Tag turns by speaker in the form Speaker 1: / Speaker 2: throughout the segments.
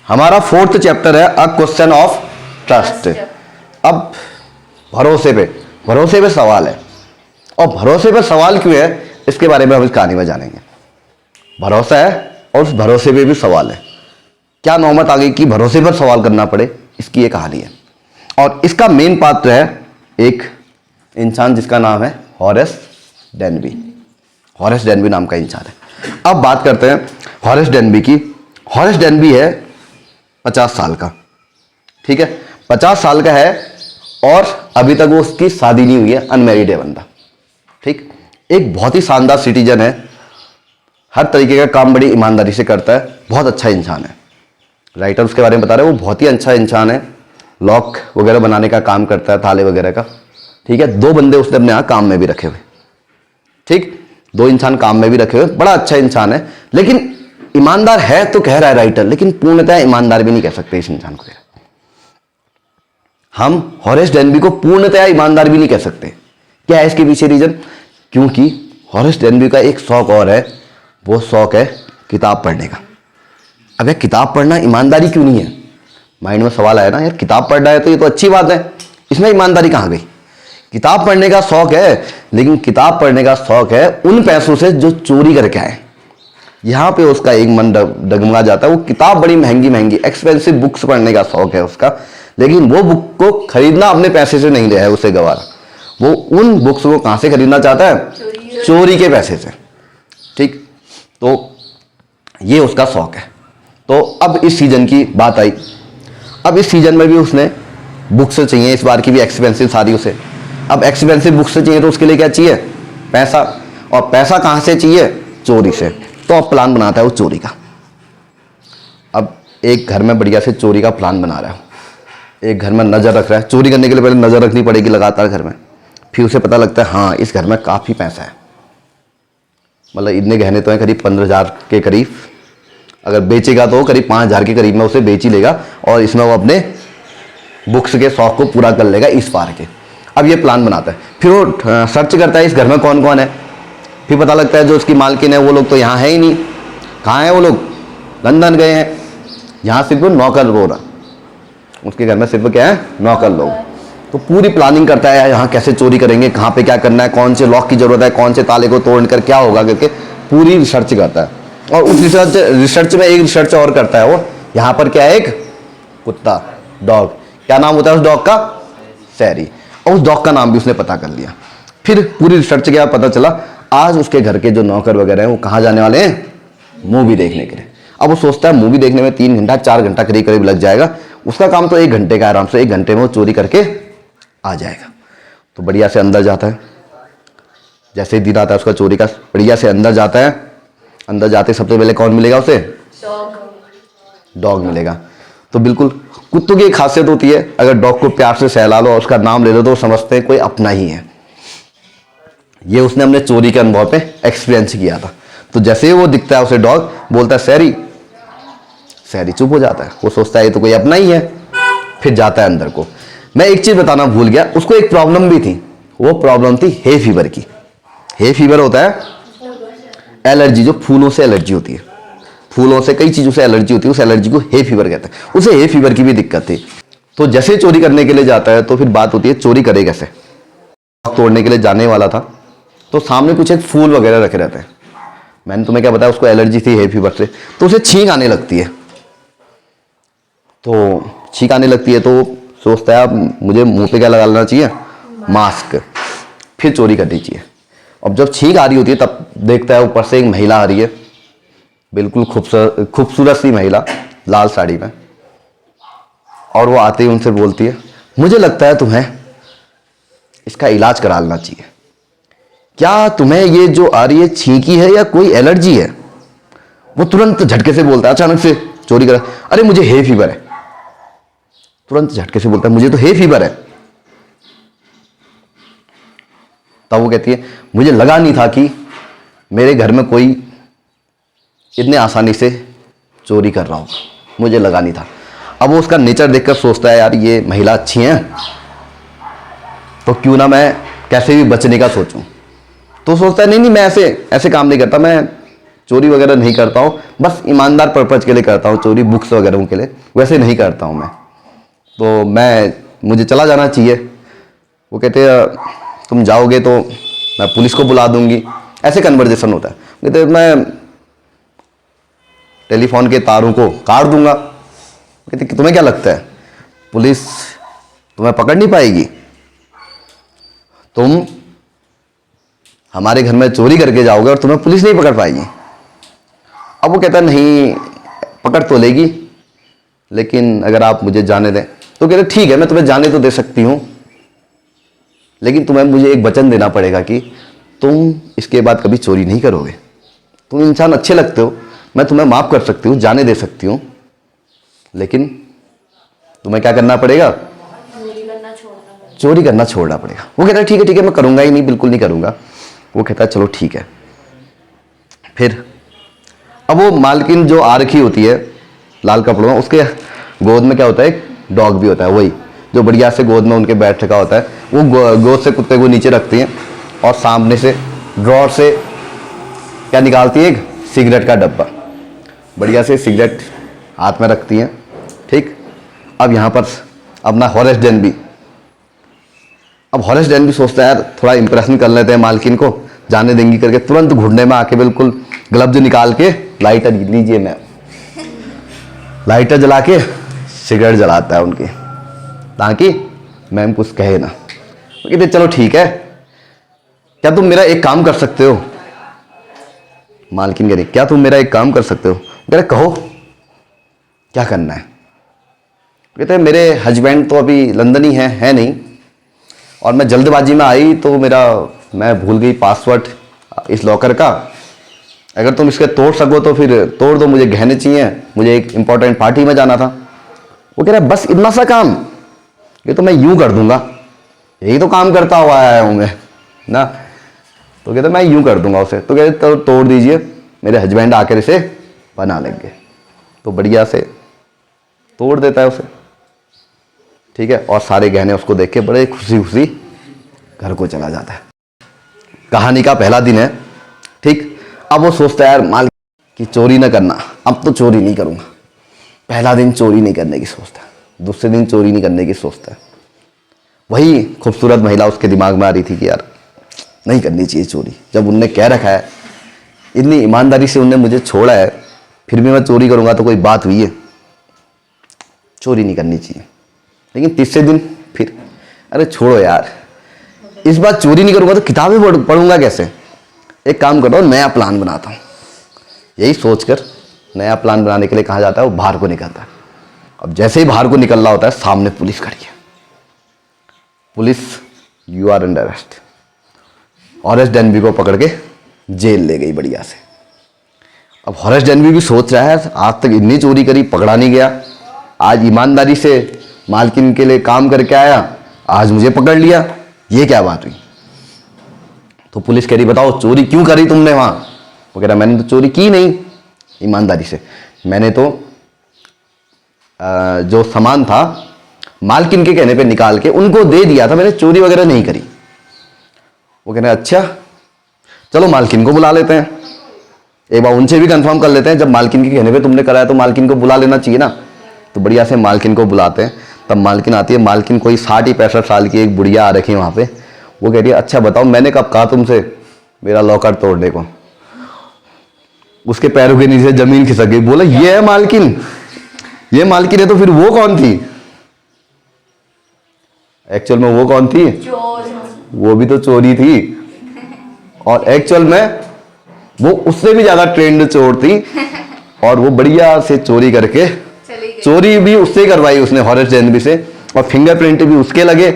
Speaker 1: हमारा 4th chapter है a question of trust. अब भरोसे पे सवाल है, और भरोसे पे सवाल क्यों है इसके बारे में हम इस कहानी में जानेंगे। भरोसा है और उस भरोसे पे भी सवाल है। क्या नौबत आ गई कि भरोसे पर सवाल करना पड़े, इसकी ये कहानी है। और इसका मेन पात्र है एक इंसान जिसका नाम है हॉरेस डेनबी। हॉरेस डेनबी नाम का इंसान है। अब बात करते हैं हॉरेस डेनबी की। हॉरेस डेनबी है 50 साल का, ठीक है, 50 साल का है और अभी तक वो उसकी शादी नहीं हुई है, अनमैरिड है बंदा, ठीक। एक बहुत ही शानदार सिटीजन है, हर तरीके का काम बड़ी ईमानदारी से करता है, बहुत अच्छा इंसान है। राइटर उसके बारे में बता रहे हैं, वो बहुत ही अच्छा इंसान है, लॉक वगैरह बनाने का काम करता है, ताले वगैरह का, ठीक है। 2 बंदे उसने अपने यहाँ काम में भी रखे हुए, ठीक, 2 इंसान काम में भी रखे हुए, बड़ा अच्छा इंसान है। लेकिन ईमानदार है तो कह रहा है राइटर, लेकिन पूर्णतः ईमानदार भी नहीं कह सकते इस इंसान को। हम हॉरेस डेनबी को पूर्णतः ईमानदार भी नहीं कह सकते। क्या है इसके पीछे रीजन? क्योंकि हॉरेस डेनबी का एक शौक और है, वो शौक है किताब पढ़ने का। अब यार किताब पढ़ना ईमानदारी क्यों नहीं है? माइंड में सवाल आया ना, यार किताब पढ़ रहा है तो ये तो अच्छी बात है, इसमें ईमानदारी कहाँ गई? किताब पढ़ने का शौक है, लेकिन किताब पढ़ने का शौक है उन पैसों से जो चोरी करके आए। यहाँ पे उसका एक मन डगमगा जाता है। वो किताब बड़ी महंगी महंगी एक्सपेंसिव बुक्स पढ़ने का शौक है उसका, लेकिन वो बुक को खरीदना अपने पैसे से नहीं रहा है उसे गवारा। वो उन बुक्स को कहाँ से खरीदना चाहता है? चोरी के पैसे से, ठीक। तो ये उसका शौक है। तो अब इस सीजन की बात आई। अब इस सीजन में भी उसने बुक्स चाहिए, इस बार की भी एक्सपेंसिव सारी उसे। अब एक्सपेंसिव बुक्स चाहिए तो उसके लिए क्या चाहिए? पैसा। और पैसा कहाँ से चाहिए? चोरी से। तो अब प्लान बनाता है वो चोरी का। अब एक घर में बढ़िया से चोरी का प्लान बना रहा है, एक घर में नज़र रख रहा है। चोरी करने के लिए पहले नज़र रखनी पड़ेगी लगातार घर में, फिर उसे पता लगता है हाँ इस घर में काफ़ी पैसा है, मतलब इतने गहने तो हैं करीब 15,000 के करीब, अगर बेचेगा तो करीब 5,000 के करीब में उसे बेच ही लेगा, और इसमें वो अपने बुक्स के शौक को पूरा कर लेगा इस बार के। अब ये प्लान बनाता है, फिर वो सर्च करता है इस घर में कौन कौन है। फिर पता लगता है जो उसकी मालकिन है वो लोग तो यहाँ है ही नहीं। कहाँ हैं वो लोग? लंदन गए हैं। यहाँ सिर्फ नौकर रो रहा, उसके घर में सिर्फ क्या है? नौकर लोग। तो पूरी प्लानिंग करता है यहाँ कैसे चोरी करेंगे, कहाँ पे क्या करना है, कौन से लॉक की जरूरत है, कौन से ताले को तोड़कर क्या होगा करके पूरी रिसर्च करता है। और उस रिसर्च में एक रिसर्च और करता है वो। यहाँ पर क्या है? एक कुत्ता, डॉग। क्या नाम होता है उस डॉग का? सैरी। और उस डॉग का नाम भी उसने पता कर लिया। फिर पूरी रिसर्च के बाद पता चला आज उसके घर के जो नौकर वगैरह हैं वो कहाँ जाने वाले हैं? मूवी देखने के लिए। अब वो सोचता है मूवी देखने में 3 घंटा 4 घंटा करीब करीब लग जाएगा, उसका काम तो 1 घंटे का, आराम से 1 घंटे में वो चोरी करके आ जाएगा। तो बढ़िया से अंदर जाता है। जैसे ही दिन आता है उसका चोरी का, बढ़िया से अंदर जाता है। अंदर जाते सबसे पहले कौन मिलेगा उसे? डॉग मिलेगा। तो बिल्कुल कुत्तों की एक खासियत होती है, अगर डॉग को प्यार से सहला लो और उसका नाम ले लो तो वो समझते हैं कोई अपना ही है। ये उसने अपने चोरी के अनुभव पे एक्सपीरियंस किया था। तो जैसे ही वो दिखता है उसे डॉग, बोलता है सैरी। सैरी चुप हो जाता है, वो सोचता है ये तो कोई अपना ही है। फिर जाता है अंदर को। मैं एक चीज बताना भूल गया, उसको एक प्रॉब्लम भी थी। वो प्रॉब्लम थी हे फीवर की। हे फीवर होता है एलर्जी, जो फूलों से एलर्जी होती है। फूलों से कई चीजों से एलर्जी होती है, उस एलर्जी को हे फीवर कहते हैं। उसे हे फीवर की भी दिक्कत थी। तो जैसे चोरी करने के लिए जाता है तो फिर बात होती है चोरी करे कैसे। तोड़ने के लिए जाने वाला था तो सामने कुछ एक फूल वगैरह रखे रहते हैं। मैंने तुम्हें क्या बताया, उसको एलर्जी थी हे फीवर से, तो उसे छींक आने लगती है। तो छींक आने लगती है तो सोचता है अब मुझे मुंह पे क्या लगा लेना चाहिए? मास्क। फिर चोरी करनी चाहिए। अब जब छींक आ रही होती है तब देखता है ऊपर से एक महिला आ रही है, बिल्कुल खूबसूरत सी महिला लाल साड़ी में। और वो आते ही उनसे बोलती है मुझे लगता है तुम्हें इसका इलाज करा लेना चाहिए। क्या तुम्हें ये जो आ रही है छींकी है या कोई एलर्जी है? वो तुरंत झटके से बोलता है, अचानक से चोरी करा, अरे मुझे हे फीवर है। तुरंत झटके से बोलता है मुझे तो हे फीवर है। तब वो कहती है मुझे लगा नहीं था कि मेरे घर में कोई इतने आसानी से चोरी कर रहा होगा, मुझे लगा नहीं था। अब वो उसका नेचर देखकर सोचता है यार ये महिला अच्छी है तो क्यों ना मैं कैसे भी बचने का सोचूं। तो सोचता है नहीं मैं ऐसे काम नहीं करता, मैं चोरी वगैरह नहीं करता हूँ, बस ईमानदार पर्पज के लिए करता हूँ चोरी, बुक्स वगैरह के लिए, वैसे नहीं करता हूँ मैं। तो मुझे चला जाना चाहिए। वो कहते हैं तुम जाओगे तो मैं पुलिस को बुला दूंगी, ऐसे कन्वर्जेशन होता है। कहते मैं टेलीफोन के तारों को काट दूंगा। कहते कि तुम्हें क्या लगता है पुलिस तुम्हें पकड़ नहीं पाएगी? तुम हमारे घर में चोरी करके जाओगे और तुम्हें पुलिस नहीं पकड़ पाएगी। अब वो कहता नहीं, पकड़ तो लेगी, लेकिन अगर आप मुझे जाने दें। तो कहते ठीक है, मैं तुम्हें जाने तो दे सकती हूँ, लेकिन तुम्हें मुझे एक वचन देना पड़ेगा कि तुम इसके बाद कभी चोरी नहीं करोगे। तुम इंसान अच्छे लगते हो, मैं तुम्हें माफ़ कर सकती हूँ, जाने दे सकती हूँ, लेकिन तुम्हें क्या करना पड़ेगा? चोरी करना छोड़ना पड़ेगा। वो कहता है ठीक है मैं करूँगा ही नहीं, बिल्कुल नहीं करूँगा। वो कहता है चलो ठीक है। फिर अब वो मालकिन जो आ रखी होती है लाल कपड़ों में, उसके गोद में क्या होता है? एक डॉग भी होता है, वही जो बढ़िया से गोद में उनके बैठ रखा होता है। वो गोद से कुत्ते को नीचे रखती हैं और सामने से ड्रॉर से क्या निकालती है? एक सिगरेट का डब्बा, बढ़िया से सिगरेट हाथ में रखती हैं। ठीक, अब यहाँ पर अपना हॉरेस डेनबी, अब हॉरेस डेनबी सोचता है यार थोड़ा इंप्रेशन कर लेते हैं मालकिन को, जाने देंगी करके तुरंत घुटने में आके बिल्कुल ग्लव्स निकाल के लाइटर लीजिए मैम, लाइटर जला के सिगरेट जलाता है उनकी, ताकि मैम कुछ कहे ना। वो कहते चलो ठीक है, क्या तुम मेरा एक काम कर सकते हो? मालकिन कह रही क्या तुम मेरा एक काम कर सकते हो? कह रहे कहो क्या करना है? कहते मेरे हस्बैंड तो अभी लंदन ही है नहीं, और मैं जल्दबाजी में आई तो मैं भूल गई पासवर्ड इस लॉकर का, अगर तुम इसके तोड़ सको तो फिर तोड़ दो, मुझे गहने चाहिए, मुझे एक इंपॉर्टेंट पार्टी में जाना था। वो कह रहा है बस इतना सा काम? ये तो मैं यूं कर दूंगा, यही तो काम करता हुआ आया हूं मैं ना। तो कहते मैं यूं कर दूंगा उसे। तो कहते तो तोड़ दीजिए, मेरे हस्बैंड आकर इसे बना लेंगे। तो बढ़िया से तोड़ देता है उसे, ठीक है, और सारे गहने उसको देख के बड़े खुशी खुशी घर को चला जाता है। कहानी का पहला दिन है। ठीक, अब वो सोचता है यार माल की चोरी ना करना, अब तो चोरी नहीं करूंगा। पहला दिन चोरी नहीं करने की सोचता है, दूसरे दिन चोरी नहीं करने की सोचता है। वही खूबसूरत महिला उसके दिमाग में आ रही थी कि यार नहीं करनी चाहिए चोरी, जब उनने कह रखा है, इतनी ईमानदारी से उनने मुझे छोड़ा है, फिर भी मैं चोरी करूंगा तो कोई बात हुई है? चोरी नहीं करनी चाहिए। लेकिन तीसरे दिन फिर अरे छोड़ो यार, इस बार चोरी नहीं करूंगा तो किताबें पढ़ूंगा कैसे? एक काम करो, नया प्लान बनाता हूँ। यही सोचकर नया प्लान बनाने के लिए कहा जाता है, वो बाहर को निकलता है। अब जैसे ही बाहर को निकल रहा होता है, सामने पुलिस खड़ी है। Police you are under arrest. Horace Denby को पकड़ के जेल ले गई बढ़िया से। अब हॉरेस डेनबी भी सोच रहा है आज तक इतनी चोरी करी, पकड़ा नहीं गया, आज ईमानदारी से मालकिन के लिए काम करके आया, आज मुझे पकड़ लिया, ये क्या बात हुई? तो पुलिस कह रही बताओ चोरी क्यों करी तुमने वहां? वो कह रहा मैंने तो चोरी की नहीं, ईमानदारी से मैंने तो जो सामान था मालकिन के कहने पे निकाल के उनको दे दिया था, मैंने चोरी वगैरह नहीं करी। वो कह रहे अच्छा चलो मालकिन को बुला लेते हैं, एक बार उनसे भी कंफर्म कर लेते हैं, जब मालकिन के कहने पे तुमने कराया तो मालकिन को बुला लेना चाहिए ना। तो बढ़िया से मालकिन को बुलाते हैं। तब मालकिन आती है, मालकिन कोई 60-65 साल की एक बुढ़िया आ रखी है वहाँ पे। वो कह रही है अच्छा बताओ मैंने कब कहा तुमसे मेरा लॉकर तोड़ने को? उसके पैरों के नीचे जमीन खिसक गई। बोला ये है मालकिन, ये मालकिन है तो फिर वो कौन थी? एक्चुअल में वो कौन थी? वो भी तो चोरी थी, और एक्चुअल में वो उससे भी ज्यादा ट्रेंड चोर थी, और वो बढ़िया से चोरी करके, चोरी भी उससे ही करवाई उसने, हॉरेस डेनबी से, और फिंगरप्रिंट भी उसके लगे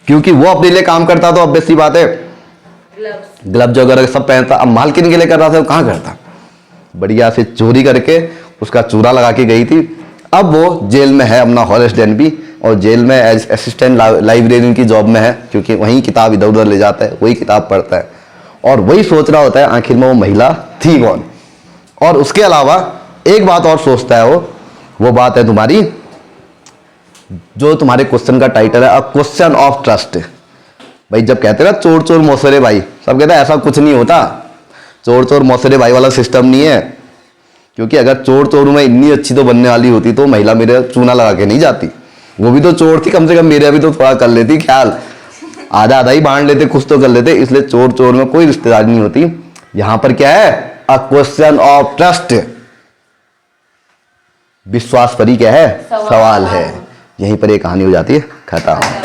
Speaker 1: क्योंकि वो अपने लिए काम करता तो ऑब्वियस सी बात है ग्लव्स वगैरह सब पहनता। अब मालकिन के लिए कर रहा था, वो कहाँ करता? बढ़िया से चोरी करके उसका चूरा लगा के गई थी। अब वो जेल में है अपना हॉरेस डेनबी, और जेल में एज असिस्टेंट लाइब्रेरियन की जॉब में है, क्योंकि वही किताब इधर उधर ले जाता है, वही किताब पढ़ता है, और वही सोच रहा होता है आखिर में वो महिला थी कौन। और उसके अलावा एक बात और सोचता है वो बात है तुम्हारी जो तुम्हारे क्वेश्चन का टाइटल है, अ क्वेश्चन ऑफ ट्रस्ट। भाई जब कहते हैं ना चोर चोर मोसरे भाई, सब कहते हैं ऐसा कुछ नहीं होता, चोर चोर मौसरे भाई वाला सिस्टम नहीं है। क्योंकि अगर चोर चोरू में इतनी अच्छी तो बनने वाली होती तो महिला मेरे चूना लगा के नहीं जाती। वो भी तो चोर थी, कम से कम मेरे भी तो थोड़ा कर लेती ख्याल, आधा आधा ही बांट लेते, कुछ तो कर लेते। इसलिए चोर चोर में कोई रिश्तेदारी नहीं होती। यहां पर क्या है, अ क्वेश्चन ऑफ ट्रस्ट, विश्वास पर ही क्या है, सवाल है। यहीं पर एक कहानी हो जाती है खत्म।